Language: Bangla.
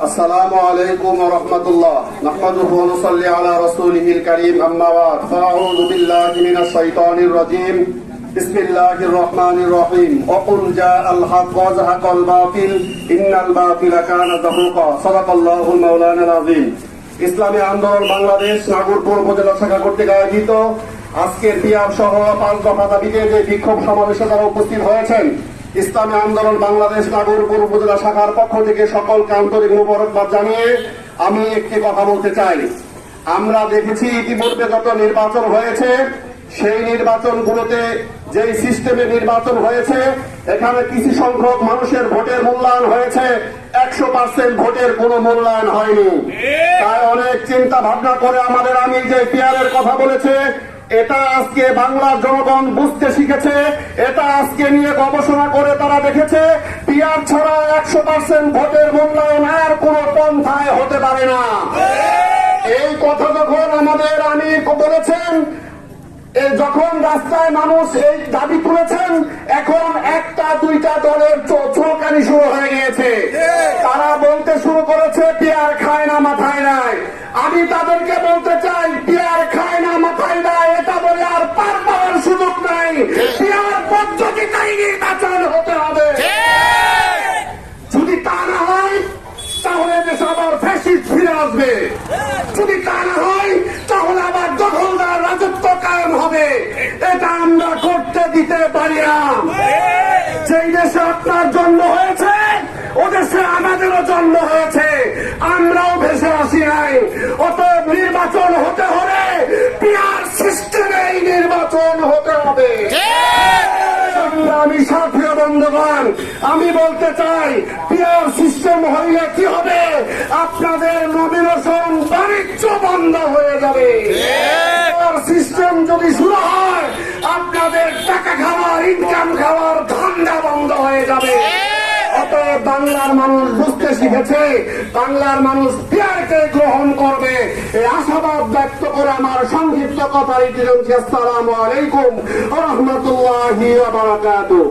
আসসালামু আলাইকুম ওয়া রাহমাতুল্লাহ। নাহমাদুহু ওয়া নুসাল্লি আলা রাসূলিহিল কারীম, আম্মা বা'দ। ফাআউযু বিল্লাহি মিনাশ শাইতানির রাজীম। বিসমিল্লাহির রহমানির রহিম। ওয়া কুল জাআল হক ওয়া যাহাকাল বাতিল, ইন্নাল বাতিলা কানা যাহুকা। সাদাকাল্লাহুল মাওলানাল আযীম। ইসলামী আন্দোলন বাংলাদেশ নাগরপুর উপজেলা শাখা কর্তৃক আয়োজিত আজকের পিয়ার সহ 5 দফা দাবিতে যে বিক্ষোভ সমাবেশে যারা উপস্থিত হয়েছেন, ইসলামী আন্দোলন বাংলাদেশ নাগরপুর উপজেলা শাখার পক্ষ থেকে সকলকে আন্তরিক মোবারকবাদ জানিয়ে আমি একটি কথা বলতে চাই। আমরা দেখেছি ইতিপূর্বে যত নির্বাচন হয়েছে, সেই নির্বাচনগুলোতে যে সিস্টেমে নির্বাচন হয়েছে, এখানে কিছু সংখ্যক মানুষের ভোটের মূল্যায়ন হয়েছে, 100% ভোটের কোনো মূল্যায়ন হয়নি। তাই অনেক চিন্তা ভাবনা করে আমাদের আমির যে পিয়ারের কথা বলেছে, এটা আজকে বাংলার জনগণ বুঝতে শিখেছে। এটা আজকে নিয়ে গবেষণা করে তারা দেখেছে পিয়ার ছাড়া 100% ভোটের মূল্যায়ন আর কোন পন্থায় হতে পারে না। এই কথা যখন আমাদের আমির বলেছেন, যখন রাস্তায় মানুষ এই দাবি তুলেছেন, এখন একটা দুইটা দলের চোখানি শুরু হয়ে গিয়েছে। তারা বলতে শুরু করেছে পিয়ার খায় না মাথায় নাই। আমি তাদেরকে বলতে চাই, পিয়ার খায় না মাথায় নাই এটা বলে আর পার পাওয়ার সুযোগ নাই। পিয়ার পদ্ধতিতেই নির্বাচন হতে হবে। যদি তা না হয় তাহলে দেশে আবার ফ্যাসিস্ট ফিরে আসবে। যদি তা না হয় তাহলে আবার দখলদার রাজত্ব কায়েম হবে। এটা আমরা করতে দিতে পারি না। যেই দেশে আপনার জন্ম হয়েছে, ও দেশে আমাদেরও জন্ম হয়েছে, আমরাও ভেসে আসি নাই। অতএব নির্বাচন হতে হলে পিয়ার সিস্টেমেই নির্বাচন হতে হবে। আমি সাথী বন্ধুগণ, আমি বলতে চাই, পিয়ার সিস্টেম হইলে কি হবে? আপনাদের নমিনেশন বাণিজ্য বন্ধ হয়ে যাবে। পিয়ার সিস্টেম যদি শুরু হয়, আপনাদের টাকা খাওয়ার, ইনকাম খাওয়ার ধান্দা বন্ধ হয়ে যাবে। অতএব বাংলার মানুষ বুঝতে শিখেছে, বাংলার মানুষ পিয়ারকে গ্রহণ করবে। এই আশাবাদ ব্যক্ত করে আমার সংক্ষিপ্ত কথা। আসসালামু আলাইকুম ওয়া রাহমাতুল্লাহি ওয়া বারাকাতুহু।